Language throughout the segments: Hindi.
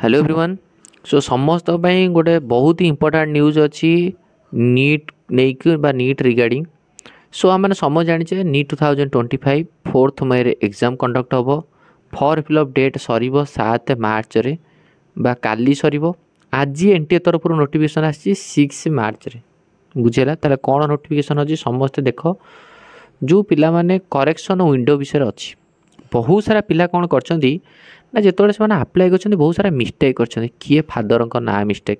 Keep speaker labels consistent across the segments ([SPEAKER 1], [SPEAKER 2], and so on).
[SPEAKER 1] Hello everyone. सो समस्त गोटे बहुत ही इंपोर्टेंट न्यूज अच्छी नीट नहीं बा नीट रिगार्डिंग। सो आम समझ जाने नीट 2025 4 मई एग्जाम कंडक्ट हम। फॉर्म फिलअप डेट सर 7 मार्च रे बा काली सर। आज एनटीए तरफ नोटिफिकेशन आसी 6 मार्च रे बुझेगा ताले कौन नोटिफिकेशन अच्छी समस्ते देख। जो पिला माने करेक्शन विंडो विषय अच्छी बहुत सारा पिला कौन कर ना जिते से आप्लाय कर बहुत सारा मिस्टेक कर किए फादर ना मिस्टेक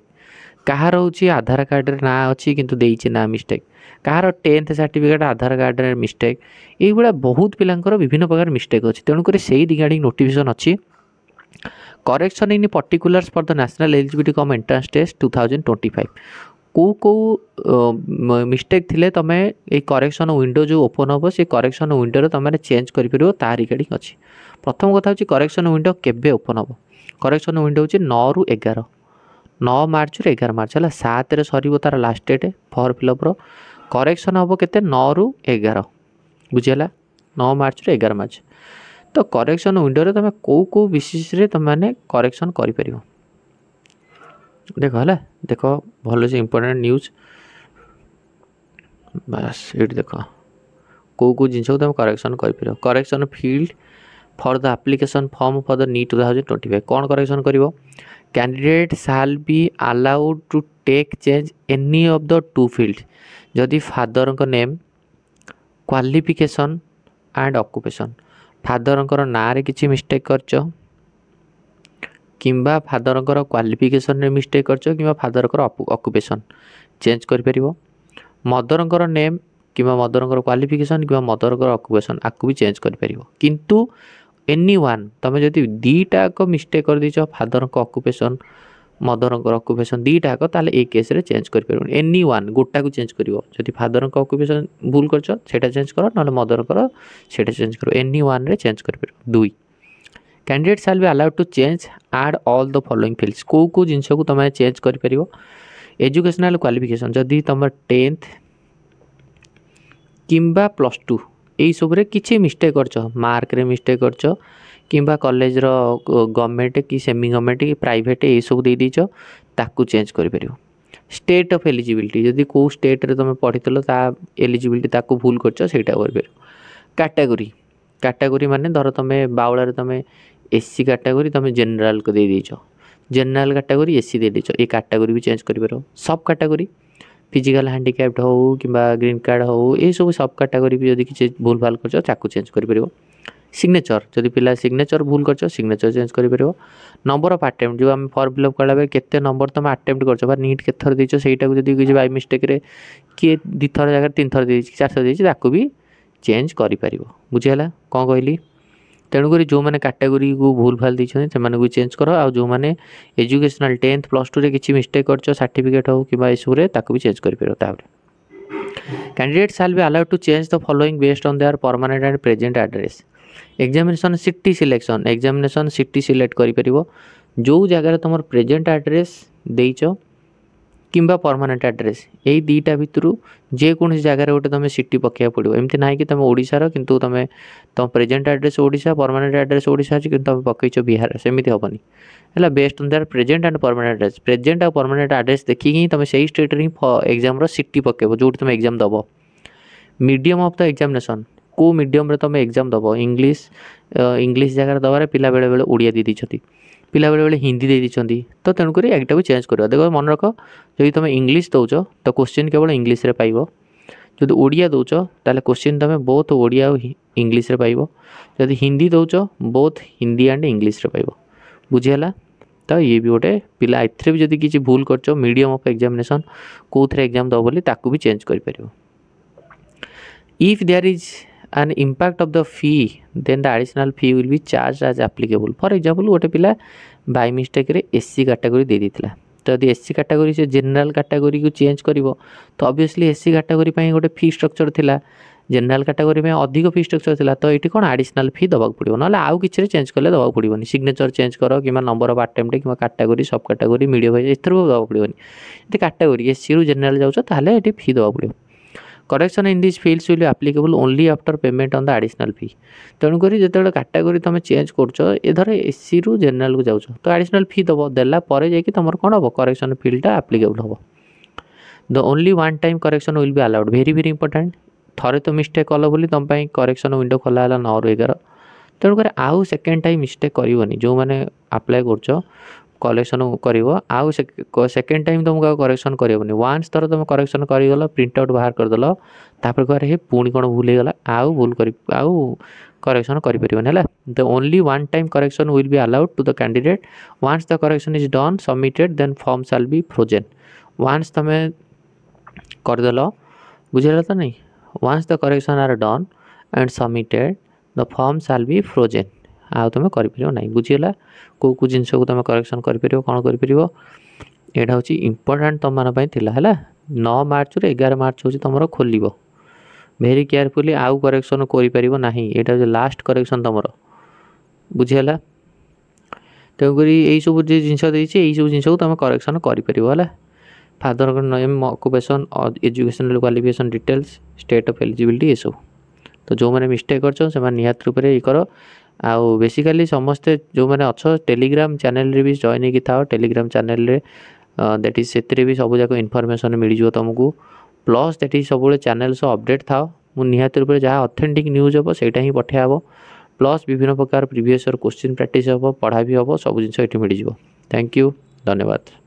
[SPEAKER 1] कहार हूँ आधार कार्ड रे ना अच्छी किंतु देइछि ना मिस्टेक कहार 10th सर्टिफिकेट आधार कार्ड रे मिस्टेक ये बहुत पिलांकर विभिन्न प्रकार मिस्टेक अच्छी तेणुक से रिगार्डिंग नोटिफिकेशन अच्छी correction in particulars for the national eligibility cum entrance test 2025 को मिस्टेक थिले तमे ए करेक्शन विंडो जो ओपन हम से करेक्शन विंडो तुम चेंज कर तार रिगार्डिंग अच्छी। प्रथम कथा हूँ करेक्शन विंडो केबे ओपन हम। करेक्शन विंडो हूँ 9 ରୁ 11 9 मार्च ରୁ 11 मार्च है 7 रे सर तार last date form fill up correction हम के 9 ରୁ 11 बुझेगा 9 मार्च ରୁ 11 मार्च। तो करेक्शन विंडो तुम कौ बेसिस रे तुम मैंने करेक्शन कर देख है देख भल से इंपोर्टेंट न्यूज बस ये देख कौ जिन तुम करेक्शन कर correction field for the application form for the NEET 2025 कौन करेक्शन कर candidate shall be allowed to take change any of the two field जदि father name qualification and occupation father ना रे किसी मिस्टेक करछ किंबा फादर क्वालिफिकेशन रे मिस्टेक करछ किंबा फादर ऑक्युपेशन चेंज कर परिबो मदर नेम किंबा मदर क्वालिफिकेशन किंबा मदर ऑक्युपेशन आपको भी चेंज कर परिबो किंतु एनी वन तुम जदि दीटाक मिस्टेक कर दीच फादर ऑक्युपेशन मदर ऑक्युपेशन दीटाक ताले ए केस रे चेंज कर परिबो एनी वन गोटा को चेंज करिवो जदि फादर ऑक्युपेशन भूल करछ सेटा चेंज करो न मदर सेटा चेंज करो एनी वन रे चेंज कर परिबो। दुई candidate shall be allowed to change add all the following fields को जिनस को तुम चेंज कर परिबो एजुकेशनल क्वालिफिकेशन जदि तुम 10th किंबा +2 यही सब किसी मिस्टेक करछ मार्क रे मिस्टेक करछ किंबा कॉलेज रो गवर्नमेंट कि सेमी गवर्नमेंट कि प्राइवेट ये सब दे दीच ताकू चेंज कर परियो। स्टेट ऑफ एलिजिबिलिटी जदि को स्टेट रे तुम पढ़ितलो ता एलिजिबिलिटी ताकू भूल करछ सेटा कर परियो। कैटेगरी कैटेगरी माने धर तुमे बाउला रे तुमे एससी कैटेगरी तुम जनरल को दे दीच जनरल कैटेगरी एससी दे दीच ये कैटेगरी भी चेंज कर परियो। सब कैटेगरी फिजिकल हैंडिकैप्ड हो कि ग्रीन कार्ड हो ये सब सब कैटेगरी भी जदि किसी भूल भाल कर चेंज कर परियो। सिग्नेचर जदि पिला सिग्नेचर भूल कर सिग्नेचर चेंज कर परियो। नंबर ऑफ अटेम्प्ट जो आम फॉर्म फिलअप कला बेले केते नंबर तुम अटेम्प्ट करछ बा नीट केते थर देछ सेटा को जदि किसी बाय मिस्टेक रे किए 2 थर जगह 3 थर देछ 4 थर देछ ताको भी चेंज कर परियो। बुझियला कोन कहली तेणुक जो मैंने कैटेगरी को भूल भाल दी से चेंज कर आ जो मैंने एजुकेशनल 10th +2 रे किसी मिस्टेक कर सर्टिफिकेट हो कि इसुरे ताको भी चेंज कर परियो। Candidate shall be allowed to change the following based on their permanent and present address examination city selection examination city select कर परियो जो जगह तुम प्रेजेंट एड्रेस देइच किंबा परमानेंट एड्रेस यही दीटा भितर जेकोसी जगार गोटे तुम सिटी पकड़ा पड़ो एमती ना कि तुम ओडिशार किंतु तुम present address Odisha permanent address Odisha कि तुम पकईच बिहार सेमती हेनी है best on their present and permanent address present और परमानेंट एड्रेस देखिए तुम से स्टेट रे एग्जाम सिटी पकेब जो तुम एग्जाम दब। मीडियम ऑफ द एग्जामिनेशन को मीडियम रे तुम एग्जाम दब इंग्लिश इंग्लिश जगह दबार पिला बेले बेले ओडिया दे दी पिला बेले बेले हिंदी दे दी तो तेणुक एटा भी चेंज कर देखो मन रख जब तुम इंग्लिश दौच तो क्वेश्चन केवल इंग्लिश रे पाइबो जब ओडिया दौच ताले क्वेश्चन तुम बोथ ओडिया और इंग्लिश रे पाइबो जब हिंदी दौच बोथ हिंदी एंड इंग्लिश रे पाइबो। बुझीगला तो ये भी गोटे पिला एथरे भी जदि किसी भूल करछ मीडियम ऑफ एग्जामिनेशन कोथरे एग्जाम दब बोली ताकू भी चेंज कर परिबो। If there is an impact of the fee then the additional fee will be charged as applicable for example गोटे पिला बाय मिस्टेक रे एससी कैटेगरी दे देथिला तो यदि एससी कैटेगरी से जनरल कैटेगरी को चेंज करिवो तो ऑब्वियसली एससी कैटेगरी पई गोटे फी स्ट्रक्चर थिला जनरल कैटेगरी में अधिक फी स्ट्रक्चर थिला तो एटी कोन एडिशनल फी दबाक पड़िबो ना आउ किछि रे चेंज करले दबाक पड़िबोनी सिग्नेचर चेंज करो कि नंबर ऑफ अटेम्प्ट कि कैटेगरी सब कैटेगरी मीडियम एथरो दबाक पड़िबोनी यदि कैटेगरी एससी रु जनरल जाउछ ताले एटी फी दबाक पड़िबो। Correction in this fields will applicable only after payment on the additional fee. तेणुक जो कैटेगरी तुम चेंज कर एससी रु जनरल को जाऊँ तो एडिशनल फी दब देला तुम कौन हम करेक्शन फिल्डटा एप्लिकेबल हम। The only one time correction will be allowed very very important. थरे तो मिस्टेक कल बोली तुम करेक्शन विंडो खोला है 9 ରୁ 11। तेणुक आउ सेकेंड टाइम मिस्टेक करनी जो मैंने अप्लाई कर कलेक्शन कर आउ सेकेंड टाइम तुमको करेक्शन करनी। वन्स थर तुम करेक्शन करगल प्रिंट आउट बाहर करदेल तापर कह हे पुणी कौन भूल होगा आउ भूल कर आउ करेक्शन करें है। The only one time correction will be allowed to the candidate once the correction is done submitted then form shall be frozen. Once तुम करदेल बुझेगा तो नहीं once the correction are done and submitted the form shall be frozen. आउ तुम कर ना बुझीगला कौ जिनस को तुम करेक्शन कर कौन कर यहाँ हूँ इम्पोर्टाट तुम मानी है। 9 मार्च ରୁ 11 मार्च हूँ तुम खोल वेरी केयरफुली आउ करेक्शन करना यहाँ लास्ट करेक्शन तुम बुझीगला। तेणुक यही सब जिन सब जिन को तुम करेक्शन कर father name occupation educational qualification details state of eligibility ये सब। तो जो मैंने मिस्टेक कर निहत रूप से कर आउ बेसिकली समस्ते जो मैंने अच्छ टेलीग्राम चैनल रे भी जॉइन होगी था टेलीग्राम चैनल रे दैट इज से भी सब जाक इनफॉरमेशन मिल जाव तुमको प्लस दैट इज सब चैनल सह अपडेट था मुझे निहत रूप से जहाँ ऑथेंटिक न्यूज हम सहीटा ही पठाब प्लस विभिन्न प्रकार प्रीवियस क्वेश्चन प्रैक्टिस हम पढ़ा भी हम सब जिन मिल जाव। थैंक यू धन्यवाद।